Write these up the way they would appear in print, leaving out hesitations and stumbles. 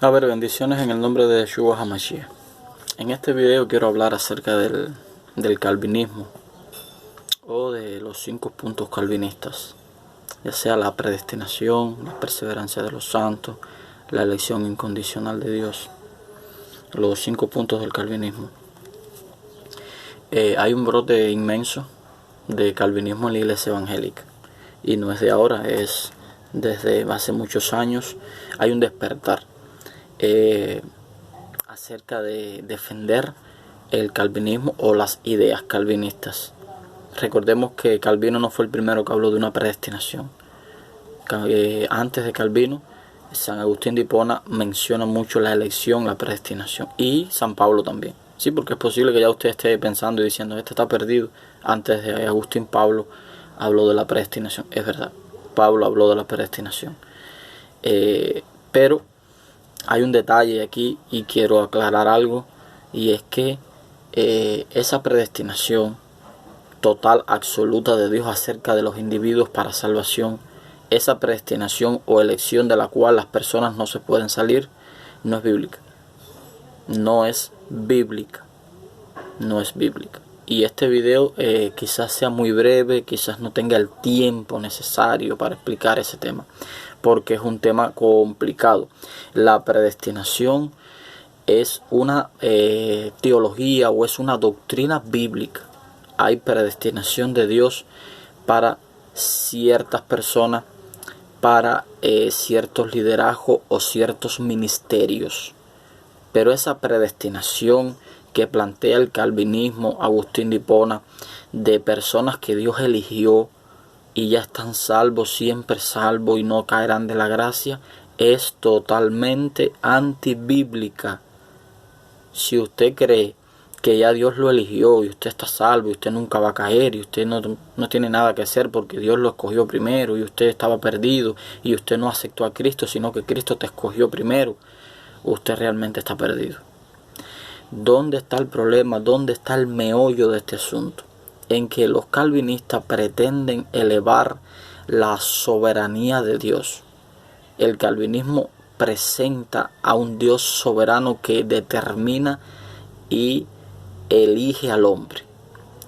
A ver, bendiciones en el nombre de Yeshua HaMashiach. En este video quiero hablar acerca del calvinismo o de los 5 puntos calvinistas, ya sea la predestinación, la perseverancia de los santos, la elección incondicional de Dios, los 5 puntos del calvinismo. Hay un brote inmenso de calvinismo en la iglesia evangélica y no es de ahora, es desde hace muchos años. Hay un despertar acerca de defender el calvinismo o las ideas calvinistas. Recordemos que Calvino no fue el primero que habló de una predestinación. Antes de Calvino, San Agustín de Hipona menciona mucho la elección, la predestinación, y San Pablo también. Sí, porque es posible que ya usted esté pensando y diciendo, este está perdido. Antes de Agustín, Pablo habló de la predestinación. Es verdad, Pablo habló de la predestinación. Pero hay un detalle aquí y quiero aclarar algo, y es que esa predestinación total, absoluta de Dios acerca de los individuos para salvación, esa predestinación o elección de la cual las personas no se pueden salir, no es bíblica. No es bíblica. No es bíblica. Y este video quizás sea muy breve, quizás no tenga el tiempo necesario para explicar ese tema, porque es un tema complicado. La predestinación es una teología o es una doctrina bíblica. Hay predestinación de Dios para ciertas personas, para ciertos liderazgos o ciertos ministerios. Pero esa predestinación que plantea el calvinismo, Agustín de Hipona, de personas que Dios eligió y ya están salvos, siempre salvos y no caerán de la gracia, es totalmente antibíblica. Si usted cree que ya Dios lo eligió y usted está salvo y usted nunca va a caer y usted no tiene nada que hacer porque Dios lo escogió primero y usted estaba perdido y usted no aceptó a Cristo, sino que Cristo te escogió primero, usted realmente está perdido. ¿Dónde está el problema? ¿Dónde está el meollo de este asunto? En que los calvinistas pretenden elevar la soberanía de Dios. El calvinismo presenta a un Dios soberano que determina y elige al hombre.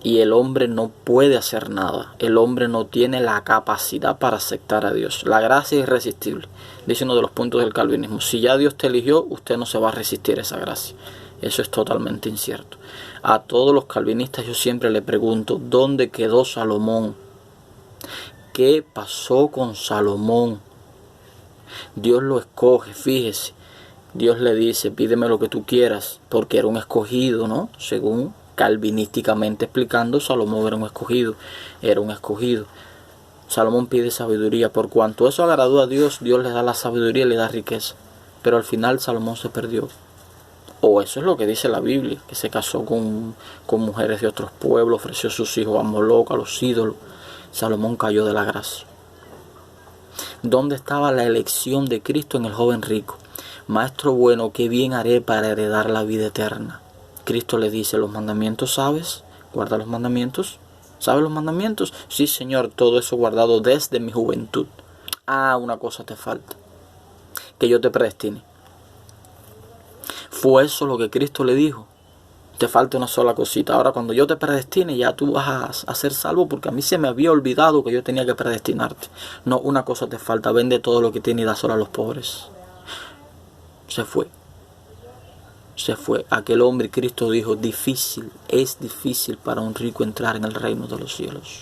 Y el hombre no puede hacer nada. El hombre no tiene la capacidad para aceptar a Dios. La gracia es irresistible. Dice uno de los puntos del calvinismo. Si ya Dios te eligió, usted no se va a resistir a esa gracia. Eso es totalmente incierto. A todos los calvinistas yo siempre le pregunto, ¿dónde quedó Salomón? ¿Qué pasó con Salomón? Dios lo escoge, fíjese. Dios le dice, pídeme lo que tú quieras, porque era un escogido, ¿no? Según calvinísticamente explicando, Salomón era un escogido. Salomón pide sabiduría. Por cuanto eso agradó a Dios, Dios le da la sabiduría y le da riqueza. Pero al final Salomón se perdió. O eso es lo que dice la Biblia, que se casó con mujeres de otros pueblos, ofreció sus hijos a Moloc, a los ídolos. Salomón cayó de la gracia. ¿Dónde estaba la elección de Cristo en el joven rico? Maestro bueno, ¿qué bien haré para heredar la vida eterna? Cristo le dice, ¿los mandamientos sabes? ¿Guarda los mandamientos? ¿Sabes los mandamientos? Sí, Señor, todo eso guardado desde mi juventud. Ah, una cosa te falta, que yo te predestine. Fue eso lo que Cristo le dijo. Te falta una sola cosita. Ahora cuando yo te predestine ya tú vas a ser salvo, porque a mí se me había olvidado que yo tenía que predestinarte. No, una cosa te falta. Vende todo lo que tienes y da solo a los pobres. Se fue. Aquel hombre, Cristo dijo, es difícil para un rico entrar en el reino de los cielos.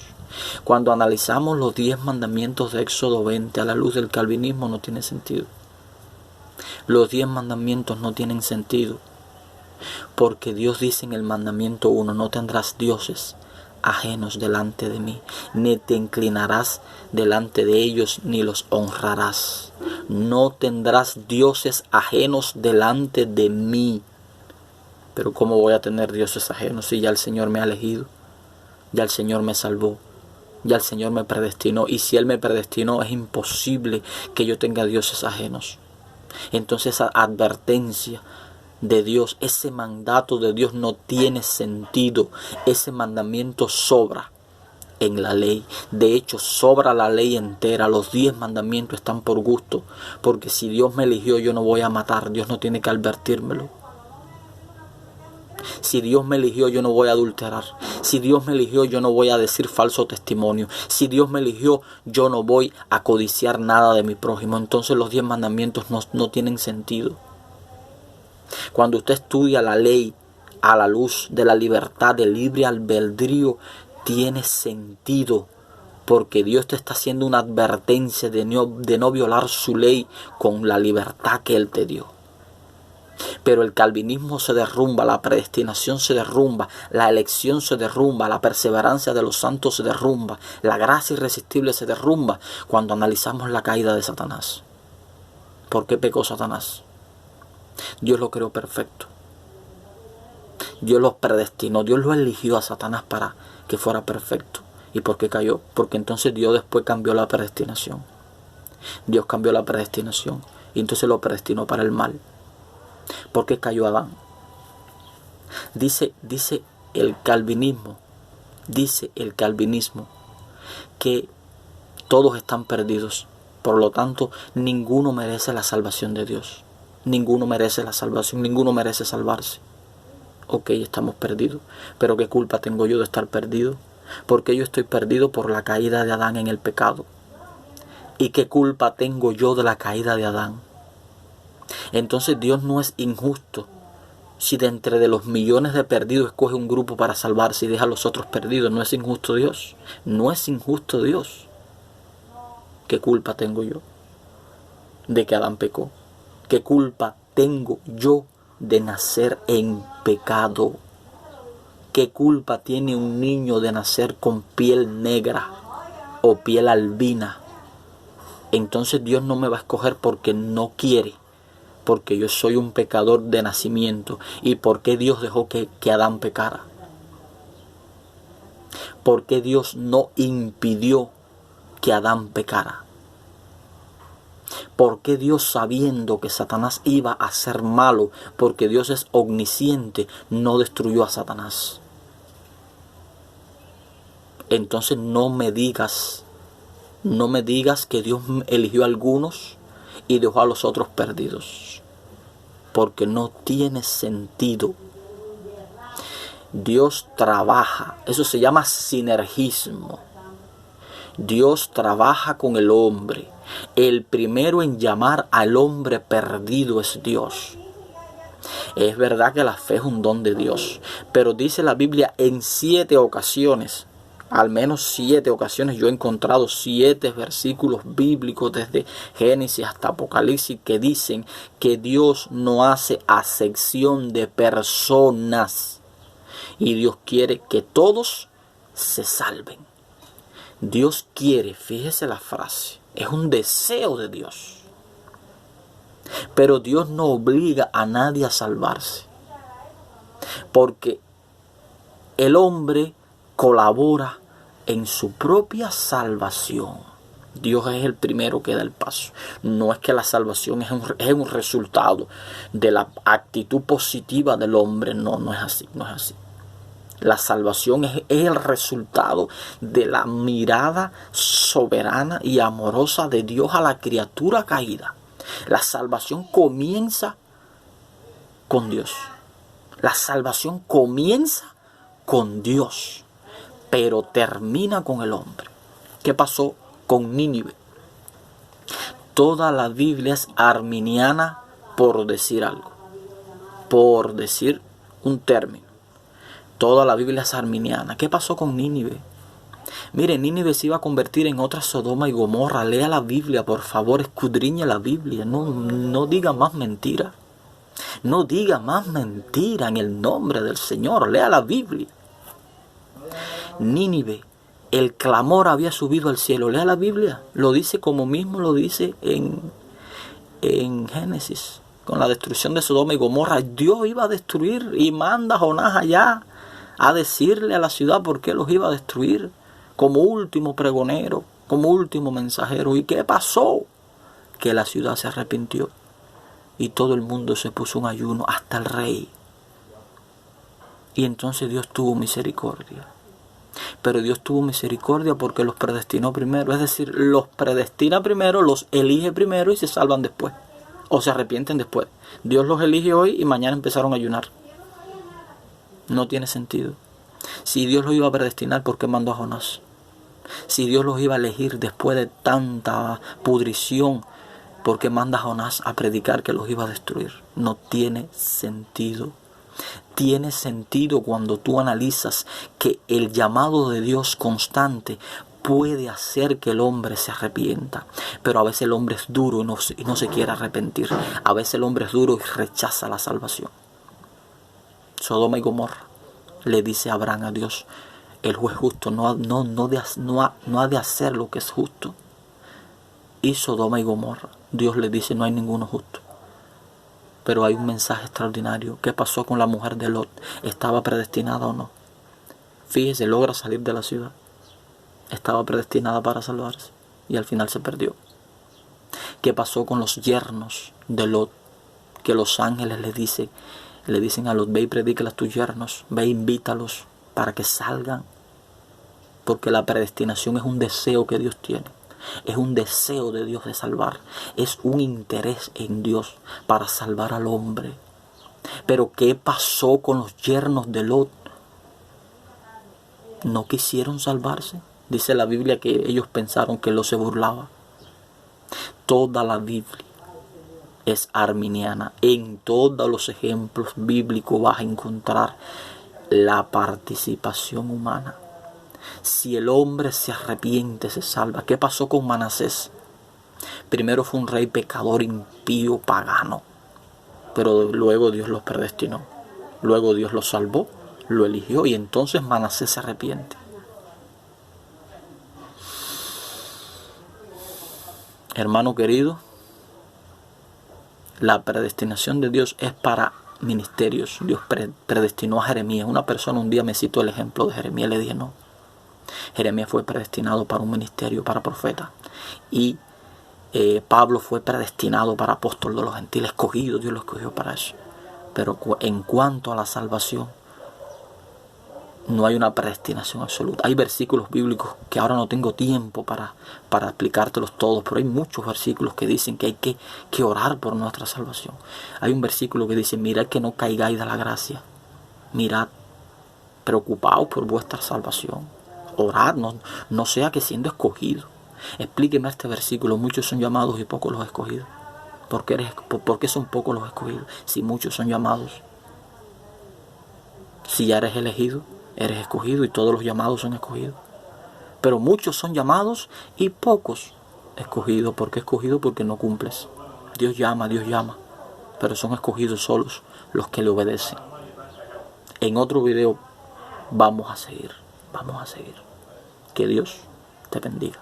Cuando analizamos los 10 mandamientos de Éxodo 20 a la luz del calvinismo no tiene sentido. Los 10 mandamientos no tienen sentido, porque Dios dice en el mandamiento 1, no tendrás dioses ajenos delante de mí, ni te inclinarás delante de ellos, ni los honrarás. No tendrás dioses ajenos delante de mí. Pero ¿cómo voy a tener dioses ajenos si ya el Señor me ha elegido? Ya el Señor me salvó. Ya el Señor me predestinó. Y si Él me predestinó, es imposible que yo tenga dioses ajenos. Entonces esa advertencia de Dios, ese mandato de Dios no tiene sentido. Ese mandamiento sobra. en la ley. De hecho, sobra la ley entera. Los 10 mandamientos están por gusto. Porque si Dios me eligió, yo no voy a matar. Dios no tiene que advertírmelo. Si Dios me eligió, yo no voy a adulterar. Si Dios me eligió, yo no voy a decir falso testimonio. Si Dios me eligió, yo no voy a codiciar nada de mi prójimo. Entonces los 10 mandamientos no tienen sentido. Cuando usted estudia la ley a la luz de la libertad, del libre albedrío, tiene sentido, porque Dios te está haciendo una advertencia de no violar su ley con la libertad que Él te dio. Pero el calvinismo se derrumba, la predestinación se derrumba, la elección se derrumba, la perseverancia de los santos se derrumba, la gracia irresistible se derrumba cuando analizamos la caída de Satanás. ¿Por qué pecó Satanás? Dios lo creó perfecto. Dios lo predestinó, Dios lo eligió a Satanás para que fuera perfecto. ¿Y por qué cayó? Porque entonces Dios después cambió la predestinación. Dios cambió la predestinación y entonces lo predestinó para el mal. ¿Por qué cayó Adán? Dice el calvinismo que todos están perdidos. Por lo tanto, ninguno merece la salvación de Dios. Ninguno merece la salvación, ninguno merece salvarse. Ok, estamos perdidos. Pero ¿qué culpa tengo yo de estar perdido? Porque yo estoy perdido por la caída de Adán en el pecado. ¿Y qué culpa tengo yo de la caída de Adán? Entonces Dios no es injusto si de entre de los millones de perdidos escoge un grupo para salvarse y deja a los otros perdidos. No es injusto Dios. No es injusto Dios. ¿Qué culpa tengo yo de que Adán pecó? ¿Qué culpa tengo yo de nacer en pecado? ¿Qué culpa tiene un niño de nacer con piel negra o piel albina? Entonces Dios no me va a escoger porque no quiere, porque yo soy un pecador de nacimiento. ¿Y por qué Dios dejó que Adán pecara? ¿Por qué Dios no impidió que Adán pecara? ¿Por qué Dios, sabiendo que Satanás iba a ser malo, porque Dios es omnisciente, no destruyó a Satanás? Entonces no me digas que Dios eligió a algunos y dejó a los otros perdidos, porque no tiene sentido. Dios trabaja, eso se llama sinergismo. Dios trabaja con el hombre. El primero en llamar al hombre perdido es Dios. Es verdad que la fe es un don de Dios, pero dice la Biblia en 7 ocasiones, al menos 7 ocasiones, yo he encontrado 7 versículos bíblicos desde Génesis hasta Apocalipsis que dicen que Dios no hace acepción de personas y Dios quiere que todos se salven. Dios quiere, fíjese la frase, es un deseo de Dios. Pero Dios no obliga a nadie a salvarse, porque el hombre colabora en su propia salvación. Dios es el primero que da el paso. No es que la salvación es un resultado de la actitud positiva del hombre. No es así. La salvación es el resultado de la mirada soberana y amorosa de Dios a la criatura caída. La salvación comienza con Dios. La salvación comienza con Dios, pero termina con el hombre. ¿Qué pasó con Nínive? Toda la Biblia es arminiana, por decir algo, por decir un término. Toda la Biblia es arminiana. ¿Qué pasó con Nínive? Mire, Nínive se iba a convertir en otra Sodoma y Gomorra. Lea la Biblia, por favor, escudriñe la Biblia. No diga más mentira. No diga más mentira en el nombre del Señor. Lea la Biblia. Nínive, el clamor había subido al cielo. Lea la Biblia. Lo dice como mismo lo dice en Génesis. Con la destrucción de Sodoma y Gomorra, Dios iba a destruir y manda a Jonás allá a decirle a la ciudad por qué los iba a destruir, como último pregonero, como último mensajero. ¿Y qué pasó? Que la ciudad se arrepintió y todo el mundo se puso en ayuno, hasta el rey. Y entonces Dios tuvo misericordia. pero Dios tuvo misericordia porque los predestinó primero. Es decir, los predestina primero, los elige primero y se salvan después. O se arrepienten después. Dios los elige hoy y mañana empezaron a ayunar. No tiene sentido. Si Dios los iba a predestinar, ¿por qué mandó a Jonás? Si Dios los iba a elegir después de tanta pudrición, ¿por qué manda a Jonás a predicar que los iba a destruir? No tiene sentido. Tiene sentido cuando tú analizas que el llamado de Dios constante puede hacer que el hombre se arrepienta. Pero a veces el hombre es duro y no se quiere arrepentir. A veces el hombre es duro y rechaza la salvación. Sodoma y Gomorra le dice Abraham a Dios, el juez justo no ha de hacer lo que es justo. Y Sodoma y Gomorra, Dios le dice, no hay ninguno justo. Pero hay un mensaje extraordinario. ¿Qué pasó con la mujer de Lot? ¿Estaba predestinada o no? Fíjese, logra salir de la ciudad. Estaba predestinada para salvarse y al final se perdió. ¿Qué pasó con los yernos de Lot? Que los ángeles le dicen a Lot, ve y predícale a tus yernos, ve e invítalos para que salgan. Porque la predestinación es un deseo que Dios tiene. Es un deseo de Dios de salvar. Es un interés en Dios para salvar al hombre. Pero ¿qué pasó con los yernos de Lot? No quisieron salvarse. Dice la Biblia que ellos pensaron que Lot se burlaba. Toda la Biblia es arminiana. En todos los ejemplos bíblicos vas a encontrar la participación humana. Si el hombre se arrepiente, se salva. ¿Qué pasó con Manasés? Primero fue un rey pecador, impío, pagano. Pero luego Dios los predestinó. Luego Dios los salvó, lo eligió y entonces Manasés se arrepiente. Hermano querido, la predestinación de Dios es para ministerios. Dios predestinó a Jeremías. Una persona un día me citó el ejemplo de Jeremías. Le dije no. Jeremías fue predestinado para un ministerio, para profeta. Y Pablo fue predestinado para apóstol de los gentiles, escogido. Dios lo escogió para eso. Pero en cuanto a la salvación, no hay una predestinación absoluta. Hay versículos bíblicos que ahora no tengo tiempo para explicártelos todos, pero hay muchos versículos que dicen que hay que orar por nuestra salvación. Hay un versículo que dice, mirad que no caigáis de la gracia. Mirad, preocupaos por vuestra salvación. Orad, no sea que siendo escogido. Explíqueme este versículo, muchos son llamados y pocos los escogidos. ¿Por qué son pocos los escogidos? Si muchos son llamados. Si ya eres elegido, eres escogido y todos los llamados son escogidos. Pero muchos son llamados y pocos escogidos. ¿Por qué escogidos? Porque no cumples. Dios llama, pero son escogidos solos los que le obedecen. En otro video vamos a seguir. Que Dios te bendiga.